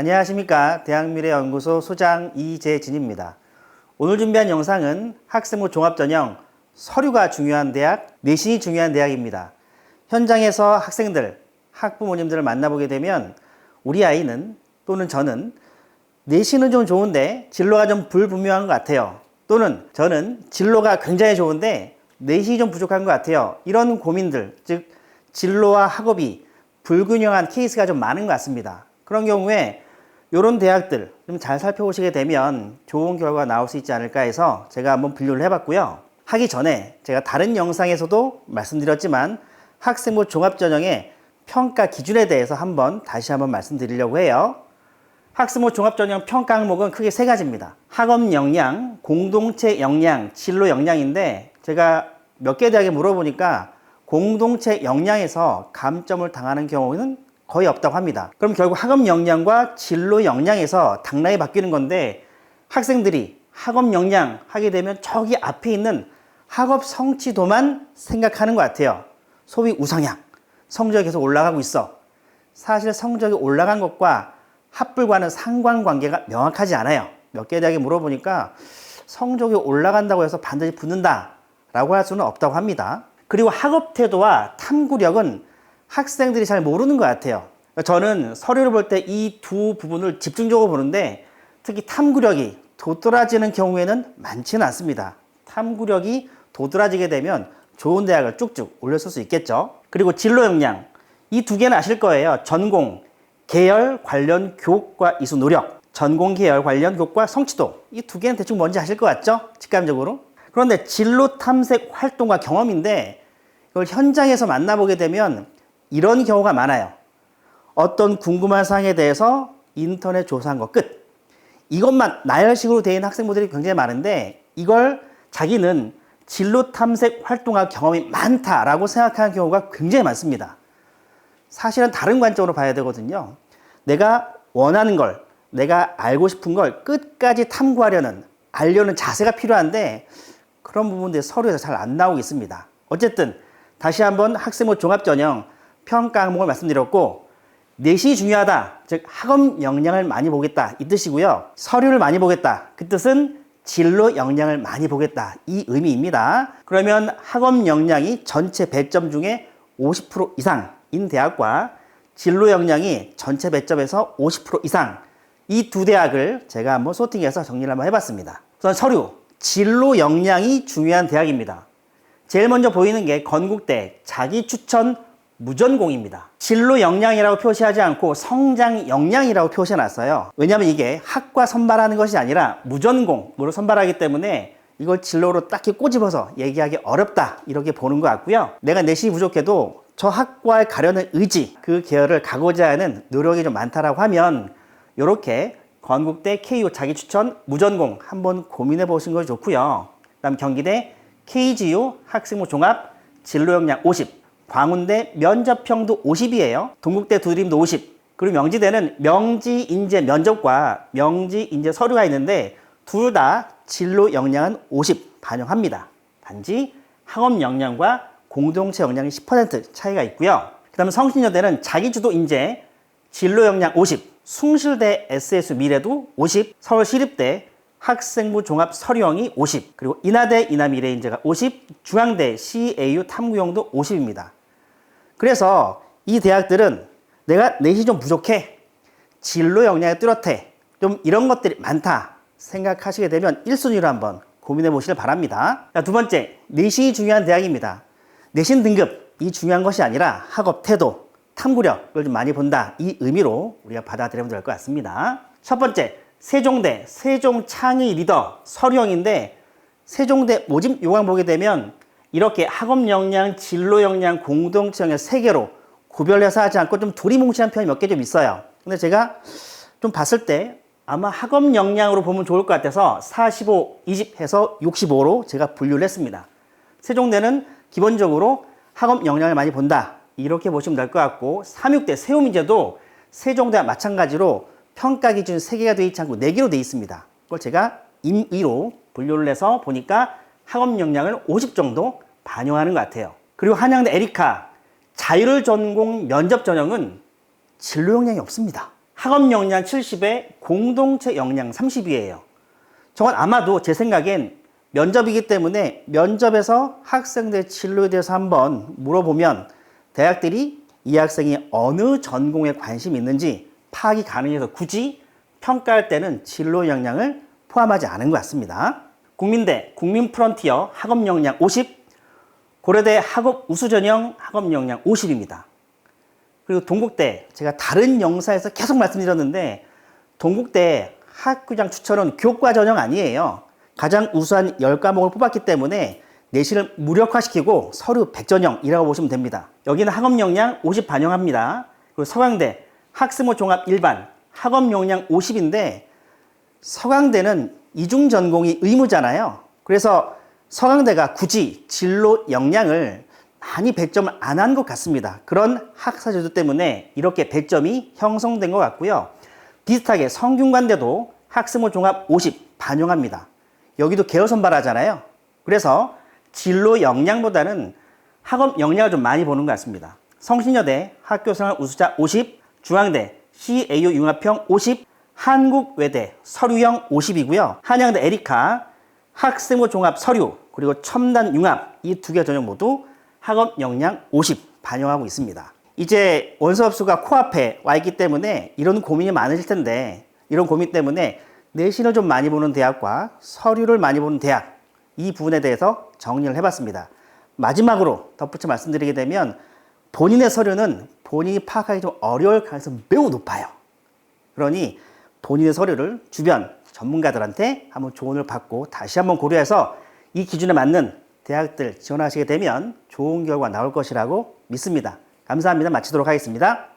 안녕하십니까. 대학미래연구소 소장 이재진입니다. 오늘 준비한 영상은 학생부 종합전형 서류가 중요한 대학, 내신이 중요한 대학입니다. 현장에서 학생들, 학부모님들을 만나보게 되면 우리 아이는 또는 저는 내신은 좀 좋은데 진로가 좀 불분명한 것 같아요. 또는 저는 진로가 굉장히 좋은데 내신이 좀 부족한 것 같아요. 이런 고민들, 즉 진로와 학업이 불균형한 케이스가 좀 많은 것 같습니다. 그런 경우에 이런 대학들 좀 잘 살펴보시게 되면 좋은 결과가 나올 수 있지 않을까 해서 제가 한번 분류를 해봤고요. 하기 전에 제가 다른 영상에서도 말씀드렸지만 학생부 종합전형의 평가 기준에 대해서 다시 한번 말씀드리려고 해요. 학생부 종합전형 평가 항목은 크게 세 가지입니다. 학업 역량, 공동체 역량, 진로 역량인데 제가 몇 개 대학에 물어보니까 공동체 역량에서 감점을 당하는 경우는 거의 없다고 합니다. 그럼 결국 학업 역량과 진로 역량에서 당락이 바뀌는 건데 학생들이 학업 역량 하게 되면 저기 앞에 있는 학업 성취도만 생각하는 것 같아요. 소위 우상향, 성적이 계속 올라가고 있어. 사실 성적이 올라간 것과 합불과는 상관관계가 명확하지 않아요. 몇 개 대학에 물어보니까 성적이 올라간다고 해서 반드시 붙는다 라고 할 수는 없다고 합니다. 그리고 학업 태도와 탐구력은 학생들이 잘 모르는 것 같아요. 저는 서류를 볼 때 이 두 부분을 집중적으로 보는데 특히 탐구력이 도드라지는 경우에는 많지는 않습니다. 탐구력이 도드라지게 되면 좋은 대학을 쭉쭉 올렸을 수 있겠죠. 그리고 진로 역량, 이 두 개는 아실 거예요. 전공, 계열 관련 교육과 이수 노력, 전공 계열 관련 교육과 성취도, 이 두 개는 대충 뭔지 아실 것 같죠? 직감적으로. 그런데 진로 탐색 활동과 경험인데 이걸 현장에서 만나보게 되면 이런 경우가 많아요. 어떤 궁금한 사항에 대해서 인터넷 조사한 거 끝. 이것만 나열식으로 되어 있는 학생분들이 굉장히 많은데 이걸 자기는 진로 탐색 활동과 경험이 많다라고 생각하는 경우가 굉장히 많습니다. 사실은 다른 관점으로 봐야 되거든요. 내가 원하는 걸, 내가 알고 싶은 걸 끝까지 탐구하려는, 알려는 자세가 필요한데 그런 부분들이 서류에서 잘 안 나오고 있습니다. 어쨌든 다시 한번 학생부 종합전형 평가 항목을 말씀드렸고 내신이 중요하다, 즉 학업 역량을 많이 보겠다 이 뜻이고요. 서류를 많이 보겠다, 그 뜻은 진로 역량을 많이 보겠다 이 의미입니다. 그러면 학업 역량이 전체 배점 중에 50% 이상인 대학과 진로 역량이 전체 배점에서 50% 이상, 이 두 대학을 제가 한번 소팅해서 정리를 한번 해봤습니다. 우선 서류, 진로 역량이 중요한 대학입니다. 제일 먼저 보이는 게 건국대 자기 추천 무전공입니다. 진로 역량이라고 표시하지 않고 성장 역량이라고 표시해놨어요. 왜냐하면 이게 학과 선발하는 것이 아니라 무전공으로 선발하기 때문에 이걸 진로로 딱히 꼬집어서 얘기하기 어렵다 이렇게 보는 것 같고요. 내가 내신이 부족해도 저 학과에 가려는 의지, 그 계열을 가고자 하는 노력이 좀 많다라고 하면 이렇게 건국대 KU 자기 추천 무전공 한번 고민해 보시는 것이 좋고요. 그다음 경기대 KGU 학생부 종합 진로 역량 50, 광운대 면접형도 50이에요. 동국대 두드림도 50. 그리고 명지대는 명지 인재 면접과 명지 인재 서류가 있는데 둘 다 진로 역량은 50 반영합니다. 단지 학업 역량과 공동체 역량이 10% 차이가 있고요. 그 다음에 성신여대는 자기주도 인재 진로 역량 50, 숭실대 SSU 미래도 50, 서울시립대 학생부 종합 서류형이 50, 그리고 인하대 인하미래인재가 50, 중앙대 CAU 탐구형도 50입니다. 그래서 이 대학들은 내가 내신이 좀 부족해, 진로 역량이 뚜렷해, 좀 이런 것들이 많다 생각하시게 되면 1순위로 한번 고민해 보시길 바랍니다. 자, 두 번째, 내신이 중요한 대학입니다. 내신 등급이 중요한 것이 아니라 학업 태도, 탐구력을 좀 많이 본다 이 의미로 우리가 받아들이면 될 것 같습니다. 첫 번째, 세종대 세종창의 리더 서류형인데 세종대 모집 요강 보게 되면 이렇게 학업 역량, 진로 역량, 공동체 역량 세 개로 구별해서 하지 않고 좀 두리뭉실한 편이 몇 개 좀 있어요. 근데 제가 좀 봤을 때 아마 학업 역량으로 보면 좋을 것 같아서 45, 20 해서 65로 제가 분류를 했습니다. 세종대는 기본적으로 학업 역량을 많이 본다 이렇게 보시면 될 것 같고, 삼육대 세우민재도 세종대와 마찬가지로 평가 기준 3개가 되어 있지 않고 4개로 되어 있습니다. 그걸 제가 임의로 분류를 해서 보니까 학업 역량을 50 정도 반영하는 것 같아요. 그리고 한양대 에리카 자율 전공 면접 전형은 진로 역량이 없습니다. 학업 역량 70에 공동체 역량 30이에요. 저건 아마도 제 생각엔 면접이기 때문에 면접에서 학생들 진로에 대해서 한번 물어보면 대학들이 이 학생이 어느 전공에 관심이 있는지 파악이 가능해서 굳이 평가할 때는 진로 역량을 포함하지 않은 것 같습니다. 국민대 국민프론티어 학업 역량 50, 고려대 학업 우수전형 학업 역량 50입니다. 그리고 동국대, 제가 다른 영상에서 계속 말씀드렸는데 동국대 학교장 추천은 교과 전형 아니에요. 가장 우수한 10과목을 뽑았기 때문에 내신을 무력화시키고 서류 100전형이라고 보시면 됩니다. 여기는 학업 역량 50 반영합니다. 그리고 서강대 학스모 종합 일반 학업 역량 50인데 서강대는 이중 전공이 의무잖아요. 그래서 서강대가 굳이 진로 역량을 많이 배점을 안 한 것 같습니다. 그런 학사 제도 때문에 이렇게 배점이 형성된 것 같고요. 비슷하게 성균관대도 학스모 종합 50 반영합니다. 여기도 개요 선발하잖아요. 그래서 진로 역량보다는 학업 역량을 좀 많이 보는 것 같습니다. 성신여대 학교생활 우수자 50, 중앙대 CAU 융합형 50, 한국외대 서류형 50이고요. 한양대 에리카 학생부 종합 서류 그리고 첨단 융합 이 두 개 전형 모두 학업 역량 50 반영하고 있습니다. 이제 원서 접수가 코앞에 와 있기 때문에 이런 고민이 많으실 텐데 이런 고민 때문에 내신을 좀 많이 보는 대학과 서류를 많이 보는 대학 이 부분에 대해서 정리를 해봤습니다. 마지막으로 덧붙여 말씀드리게 되면 본인의 서류는 본인이 파악하기 좀 어려울 가능성이 매우 높아요. 그러니 본인의 서류를 주변 전문가들한테 한번 조언을 받고 다시 한번 고려해서 이 기준에 맞는 대학들 지원하시게 되면 좋은 결과 나올 것이라고 믿습니다. 감사합니다. 마치도록 하겠습니다.